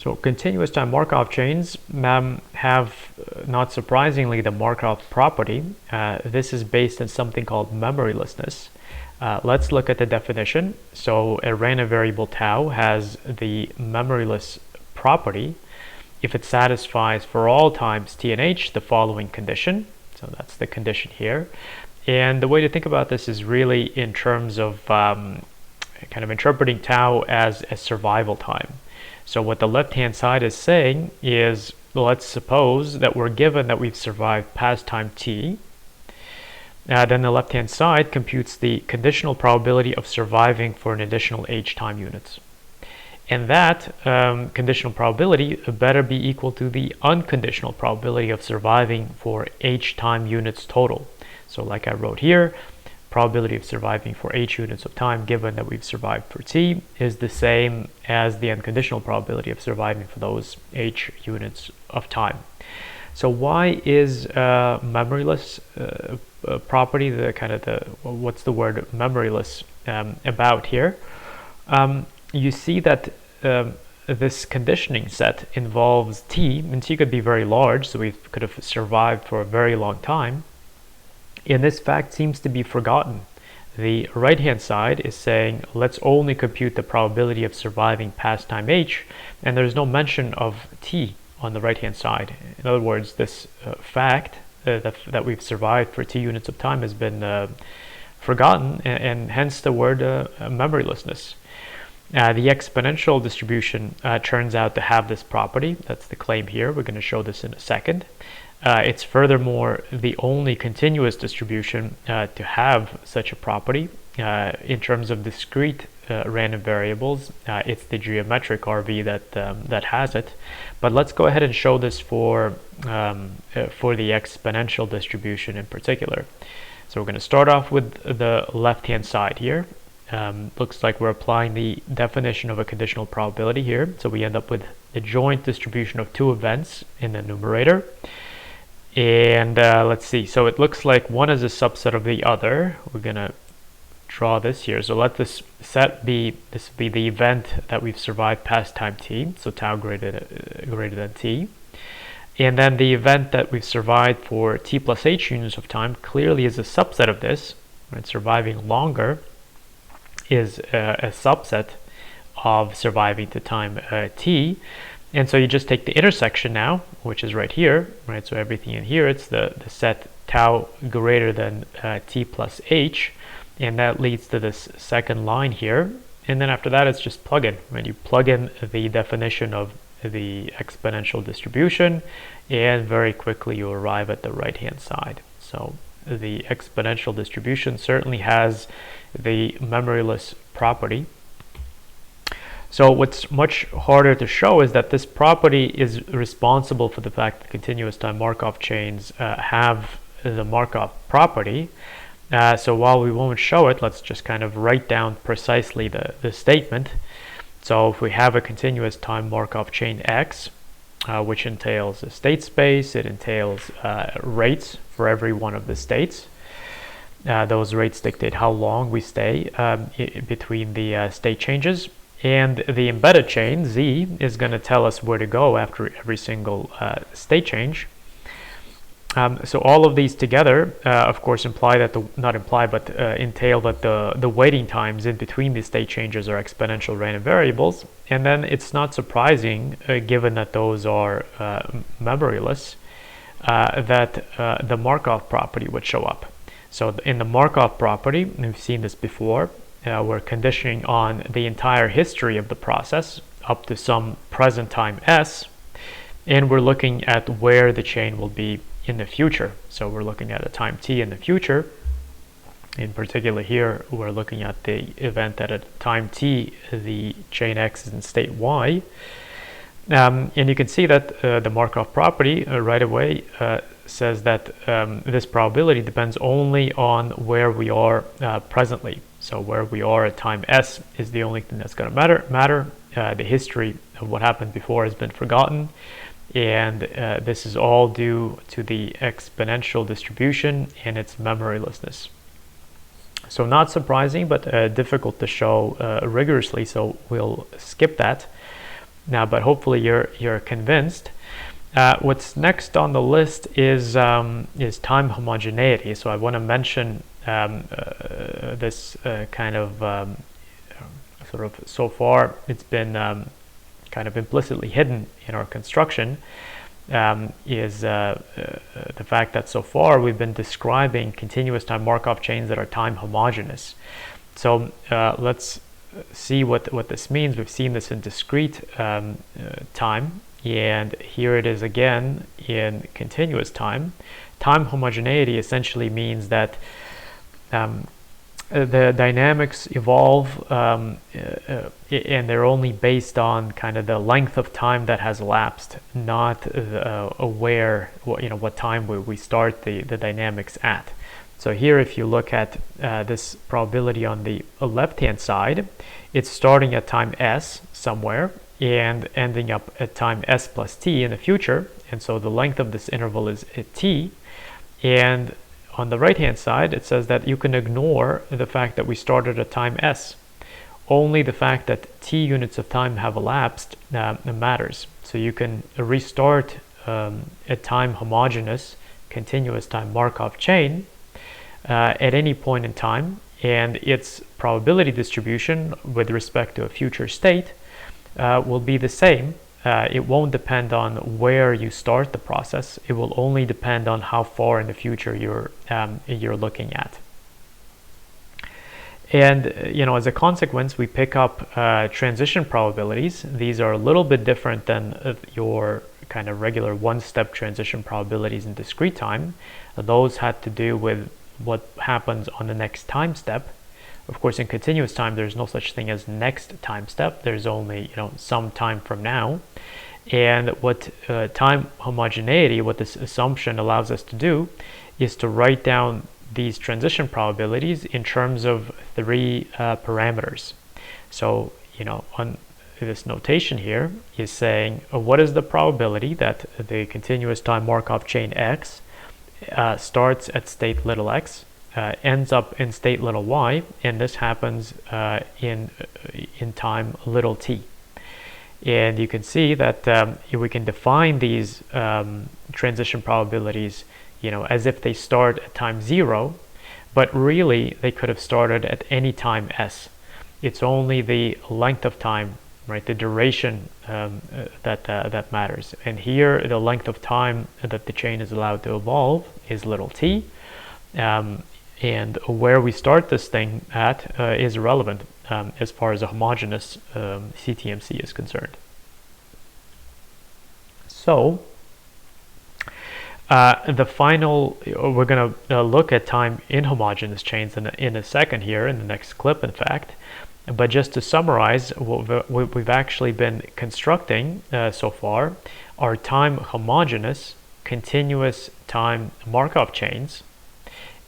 So continuous time Markov chains have, not surprisingly, the Markov property. This is based on something called memorylessness. Let's look at the definition. So a random variable tau has the memoryless property if it satisfies for all times t and h the following condition. So that's the condition here. And the way to think about this is really in terms of kind of interpreting tau as a survival time. So what the left-hand side is saying is, let's suppose that we're given that we've survived past time t. Then the left-hand side computes the conditional probability of surviving for an additional h time units. And that conditional probability better be equal to the unconditional probability of surviving for h time units total. So like I wrote here, probability of surviving for h units of time given that we've survived for t is the same as the unconditional probability of surviving for those h units of time. So why is memoryless property, what's the word memoryless about here? You see that this conditioning set involves t, and t could be very large, so we could have survived for a very long time. And this fact seems to be forgotten. The right-hand side is saying, let's only compute the probability of surviving past time h, and there's no mention of t on the right-hand side. In other words, this fact that we've survived for t units of time has been forgotten, and hence the word memorylessness. The exponential distribution turns out to have this property. That's the claim here. We're going to show this in a second. It's furthermore the only continuous distribution to have such a property. In terms of discrete random variables, it's the geometric RV that has it. But let's go ahead and show this for the exponential distribution in particular. So we're going to start off with the left-hand side here. Looks like we're applying the definition of a conditional probability here. So we end up with a joint distribution of two events in the numerator. And let's see, so it looks like one is a subset of the other. We're going to draw this here. So let this set be, this be the event that we've survived past time t, so tau greater than t. And then the event that we've survived for t plus h units of time clearly is a subset of this. Right? Surviving longer is a subset of surviving to time t. And so you just take the intersection now, which is right here, right? So everything in here, it's the set tau greater than t plus h, and that leads to this second line here. And then after that, it's just plug in, right? You plug in the definition of the exponential distribution, and very quickly you arrive at the right-hand side. So the exponential distribution certainly has the memoryless property. So what's much harder to show is that this property is responsible for the fact that continuous time Markov chains have the Markov property. So while we won't show it, let's just kind of write down precisely the statement. So if we have a continuous time Markov chain X, which entails a state space, it entails rates for every one of the states. Those rates dictate how long we stay between the state changes. And the embedded chain, Z, is going to tell us where to go after every single state change. So all of these together, of course, entail that the waiting times in between the state changes are exponential random variables. And then it's not surprising, given that those are memoryless, that the Markov property would show up. So in the Markov property, we've seen this before, we're conditioning on the entire history of the process up to some present time s, and we're looking at where the chain will be in the future. So we're looking at a time t in the future. In particular here, we're looking at the event that at time t, the chain x is in state y. And you can see that the Markov property right away says that this probability depends only on where we are presently. So where we are at time s is the only thing that's going to matter. The history of what happened before has been forgotten, and this is all due to the exponential distribution and its memorylessness. So not surprising, but difficult to show rigorously, so we'll skip that. now, but hopefully you're convinced. What's next on the list is time homogeneity. So I want to mention this kind of sort of, so far it's been kind of implicitly hidden in our construction, is the fact that so far we've been describing continuous time Markov chains that are time homogeneous. So let's see what this means. We've seen this in discrete time, and here it is again in continuous time. Time homogeneity essentially means that the dynamics evolve and they're only based on kind of the length of time that has elapsed, not what time we start the dynamics at. So here, if you look at this probability on the left-hand side, it's starting at time s somewhere and ending up at time s plus t in the future. And so the length of this interval is t. And on the right-hand side, it says that you can ignore the fact that we started at time s. Only the fact that t units of time have elapsed matters. So you can restart a time homogeneous continuous time Markov chain at any point in time, and its probability distribution with respect to a future state will be the same. It won't depend on where you start the process. It will only depend on how far in the future you're looking at. And as a consequence, we pick up transition probabilities. These are a little bit different than your kind of regular one-step transition probabilities in discrete time. Those had to do with what happens on the next time step. Of course, in continuous time, there's no such thing as next time step. There's only some time from now. And what time homogeneity, what this assumption allows us to do, is to write down these transition probabilities in terms of three parameters. So, on this notation here is saying what is the probability that the continuous time Markov chain X starts at state little x, ends up in state little y, and this happens in time little t. And you can see that we can define these transition probabilities as if they start at time 0, but really they could have started at any time s. It's only the length of time, right, the duration that matters. And here the length of time that the chain is allowed to evolve is little t. And where we start this thing at is irrelevant as far as a homogeneous CTMC is concerned. So we're going to look at time inhomogeneous chains in a second here, in the next clip, in fact. But just to summarize, what we've actually been constructing so far are time homogeneous continuous time Markov chains.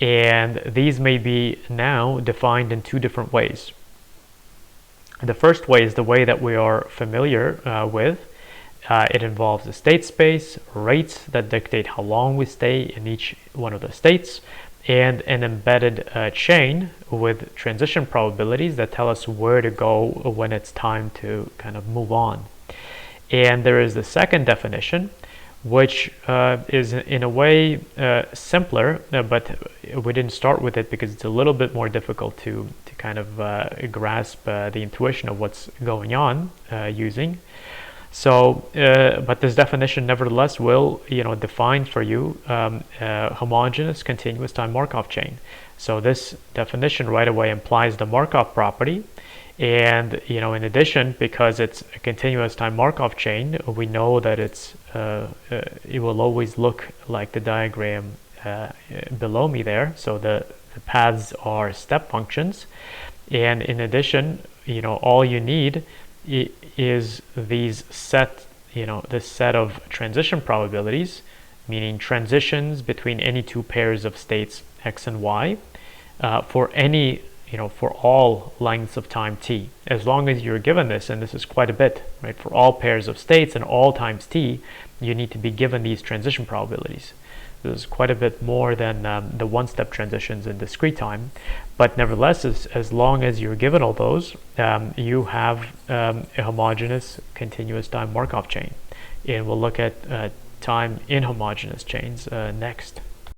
And these may be now defined in two different ways. The first way is the way that we are familiar with. It involves a state space, rates that dictate how long we stay in each one of the states, and an embedded chain with transition probabilities that tell us where to go when it's time to kind of move on. And there is the second definition, which is in a way simpler, but we didn't start with it because it's a little bit more difficult to kind of grasp the intuition of what's going on using. So, but this definition nevertheless will, define for you homogeneous continuous time Markov chain. So this definition right away implies the Markov property. And, in addition, because it's a continuous time Markov chain, we know that it will always look like the diagram below me there. So the paths are step functions. And in addition, all you need is these this set of transition probabilities, meaning transitions between any two pairs of states x and y for any for all lengths of time t. As long as you're given this, and this is quite a bit, right, for all pairs of states and all times t, you need to be given these transition probabilities. This is quite a bit more than the one-step transitions in discrete time. But nevertheless, as long as you're given all those, you have a homogeneous continuous time Markov chain. And we'll look at time inhomogeneous chains next.